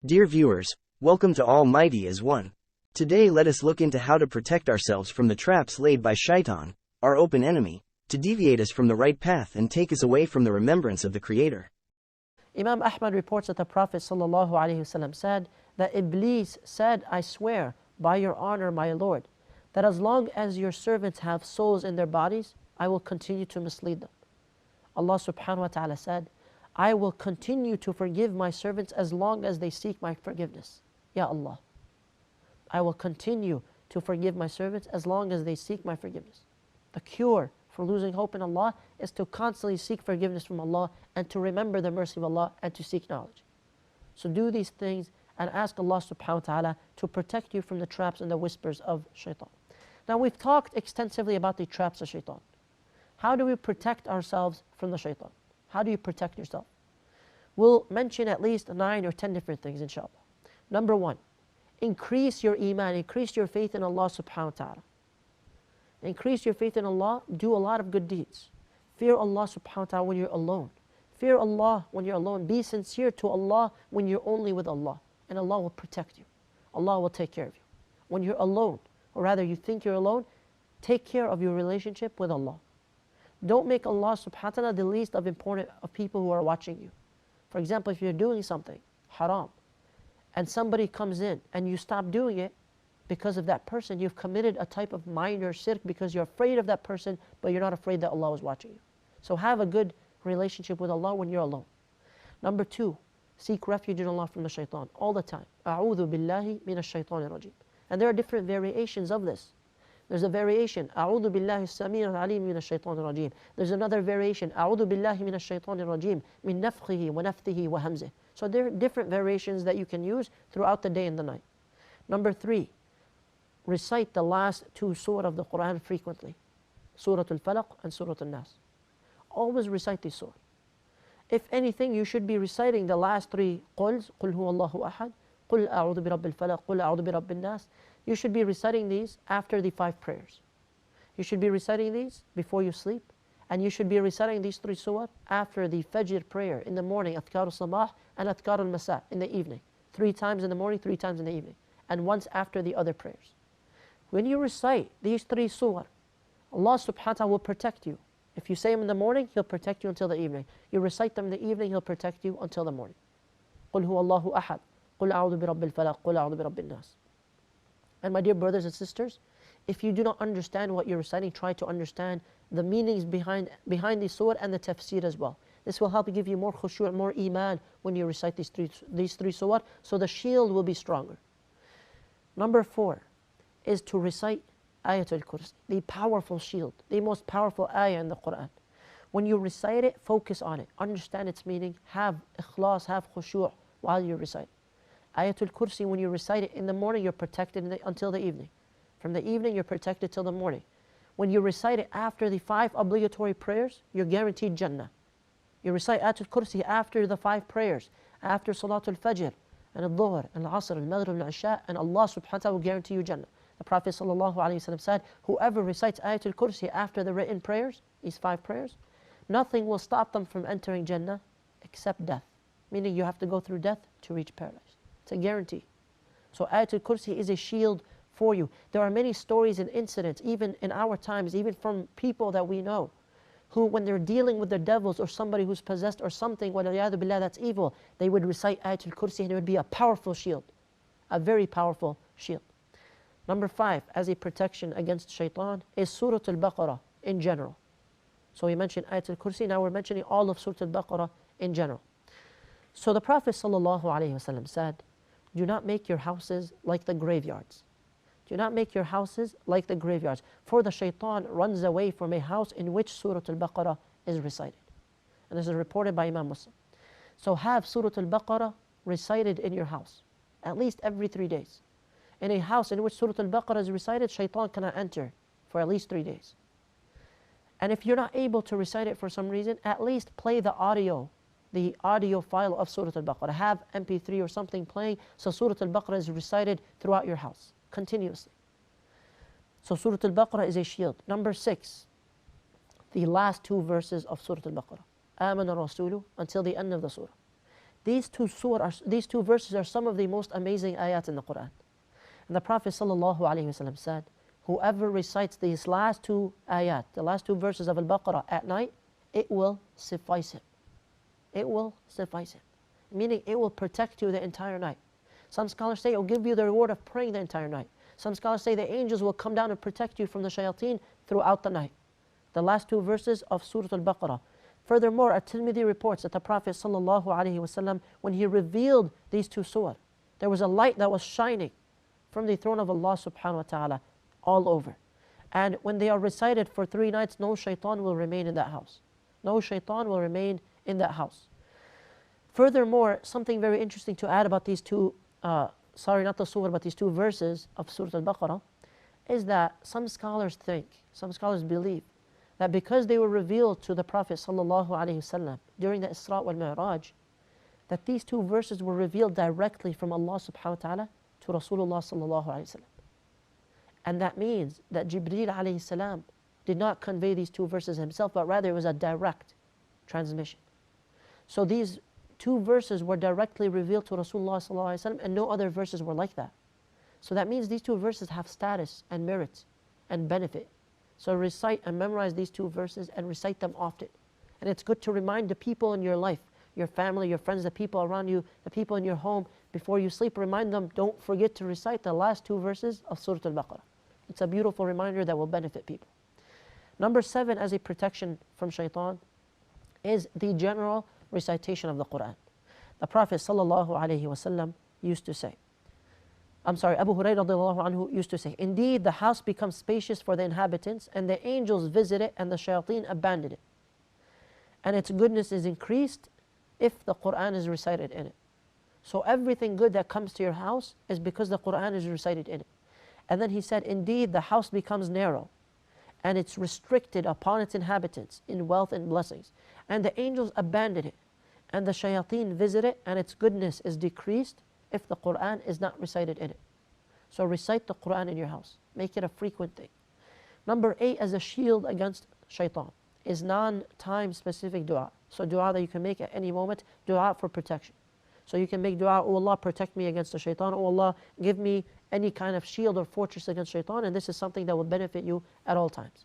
Dear viewers, welcome to Almighty as One. Today let us look into how to protect ourselves from the traps laid by Shaitan, our open enemy, to deviate us from the right path and take us away from the remembrance of the Creator. Imam Ahmad reports that the Prophet ﷺ said that Iblis said, I swear by your honor, my Lord, that as long as your servants have souls in their bodies, I will continue to mislead them. Allah subhanahu wa ta'ala said, I will continue to forgive my servants as long as they seek my forgiveness. Ya Allah. I will continue to forgive my servants as long as they seek my forgiveness. The cure for losing hope in Allah is to constantly seek forgiveness from Allah and to remember the mercy of Allah and to seek knowledge. So do these things and ask Allah subhanahu wa ta'ala to protect you from the traps and the whispers of Shaitan. Now we've talked extensively about the traps of Shaitan. How do we protect ourselves from the Shaitan? How do you protect yourself? We'll mention at least 9 or 10 different things, inshallah. Number 1, increase your iman, increase your faith in Allah subhanahu wa ta'ala. Increase your faith in Allah, do a lot of good deeds. Fear Allah subhanahu wa ta'ala when you're alone. Fear Allah when you're alone. Be sincere to Allah when you're only with Allah. And Allah will protect you. Allah will take care of you. When you're alone, or rather you think you're alone, take care of your relationship with Allah. Don't make Allah subhanahu wa ta'ala the least of important of people who are watching you. For example, if you're doing something haram, and somebody comes in and you stop doing it because of that person, you've committed a type of minor shirk because you're afraid of that person, but you're not afraid that Allah is watching you. So have a good relationship with Allah when you're alone. Number 2, seek refuge in Allah from the shaitan all the time. A'udhu billahi minash shaitanir rajim. And there are different variations of this. There's a variation, A'udhu billahi as-sami'il alim minash shaitanir rajim. There's another variation, A'udhu billahi minash shaitanir rajim min nafkhihi wa nafthihi wa hamzih. So there are different variations that you can use throughout the day and the night. Number 3, recite the last 2 surah of the Quran frequently. Surah Al-Falaq and Surah Al-Nas. Always recite these surah. If anything, you should be reciting the last 3 quls, Qul huwallahu ahad, Qul a'udhu bi rabbil falaq, Qul a'udhu bi rabbin nas. You should be reciting these after the 5 prayers. You should be reciting these before you sleep, and you should be reciting these 3 surah after the Fajr prayer in the morning, Adhkar al-Sabah and Adhkar al-Masa in the evening. 3 times in the morning, 3 times in the evening, and once after the other prayers. When you recite these 3 surah, Allah subhanahu wa ta'ala will protect you. If you say them in the morning, He'll protect you until the evening. You recite them in the evening, He'll protect you until the morning. قُلْ هُوَ اللَّهُ أَحَدٌ قُلْ أَعُوذُ بِرَبِّ الْفَلَقِ قُلْ أَعُوذُ بِرَبِّ النَّاسِ. And my dear brothers and sisters, if you do not understand what you're reciting, try to understand the meanings behind the surah and the tafsir as well. This will help give you more khushu', more iman when you recite these three surah, so the shield will be stronger. Number 4 is to recite Ayatul Kursi, the powerful shield, the most powerful ayah in the Quran. When you recite it, focus on it, understand its meaning, have ikhlas, have khushu' while you recite. Ayatul Kursi, when you recite it in the morning, you're protected until the evening. From the evening, you're protected till the morning. When you recite it after the 5 obligatory prayers, you're guaranteed Jannah. You recite Ayatul Kursi after the 5 prayers, after Salatul Fajr, and Al-Dhuhr, and Al-Asr, Al-Maghrib, and Al-Isha, and Allah subhanahu wa ta'ala will guarantee you Jannah. The Prophet ﷺ said, whoever recites Ayatul Kursi after the written prayers, these 5 prayers, nothing will stop them from entering Jannah except death. Meaning you have to go through death to reach paradise. It's a guarantee. So Ayatul Kursi is a shield for you. There are many stories and incidents, even in our times, even from people that we know, who when they're dealing with the devils or somebody who's possessed or something, وَلَيَعْذُ بِاللَّهِ, that's evil, they would recite Ayatul Kursi and it would be a powerful shield. A very powerful shield. Number 5, as a protection against Shaitan, is Surah Al-Baqarah in general. So we mentioned Ayatul Kursi, now we're mentioning all of Surah Al-Baqarah in general. So the Prophet ﷺ said, do not make your houses like the graveyards. Do not make your houses like the graveyards, for the Shaitan runs away from a house in which Surah Al-Baqarah is recited. And this is reported by Imam Muslim. So have Surah Al-Baqarah recited in your house, at least every 3 days. In a house in which Surah Al-Baqarah is recited, Shaitan cannot enter for at least 3 days. And if you're not able to recite it for some reason, at least play the audio file of Surah Al-Baqarah. Have MP3 or something playing so Surah Al-Baqarah is recited throughout your house, continuously. So Surah Al-Baqarah is a shield. Number 6, the last 2 verses of Surah Al-Baqarah. آمَنَ الرَّسُولُ, until the end of the surah. these two verses are some of the most amazing ayat in the Quran. And the Prophet ﷺ said, whoever recites these last two ayat, the last two verses of Al-Baqarah at night, it will suffice him. It will suffice him. Meaning it will protect you the entire night. Some scholars say it will give you the reward of praying the entire night. Some scholars say the angels will come down and protect you from the shayateen throughout the night. The last two verses of Surah Al-Baqarah. Furthermore, At-Tirmidhi reports that the Prophet ﷺ, when he revealed these two surah, there was a light that was shining from the throne of Allah subhanahu wa ta'ala all over. And when they are recited for 3 nights, no shaitan will remain in that house. No shaitan will remain in that house. Furthermore, something very interesting to add about these two, not the surah, but these two verses of Surah Al-Baqarah, is that some scholars believe that because they were revealed to the Prophet ﷺ during the Isra wal Mi'raj, that these two verses were revealed directly from Allah subhanahu wa ta'ala to Rasulullah ﷺ. And that means that Jibreel alayhi salam did not convey these two verses himself, but rather it was a direct transmission. So these two verses were directly revealed to Rasulullah ﷺ, and no other verses were like that. So that means these two verses have status and merit and benefit. So recite and memorize these two verses and recite them often. And it's good to remind the people in your life, your family, your friends, the people around you, the people in your home, before you sleep, remind them, don't forget to recite the last two verses of Surah Al-Baqarah. It's a beautiful reminder that will benefit people. Number 7, as a protection from shaitan, is the general recitation of the Quran. The Prophet ﷺ used to say, Abu Hurairah radiallahu anhu used to say, indeed the house becomes spacious for the inhabitants, and the angels visit it, and the shayateen abandon it. And its goodness is increased if the Quran is recited in it. So everything good that comes to your house is because the Quran is recited in it. And then he said, indeed the house becomes narrow, and it's restricted upon its inhabitants in wealth and blessings. And the angels abandon it, and the shayateen visit it, and its goodness is decreased if the Quran is not recited in it. So recite the Quran in your house. Make it a frequent thing. Number 8, as a shield against shaitan, is non-time specific dua. So dua that you can make at any moment, dua for protection. So you can make dua, oh Allah, protect me against the shaitan. Oh Allah, give me any kind of shield or fortress against shaitan. And this is something that will benefit you at all times.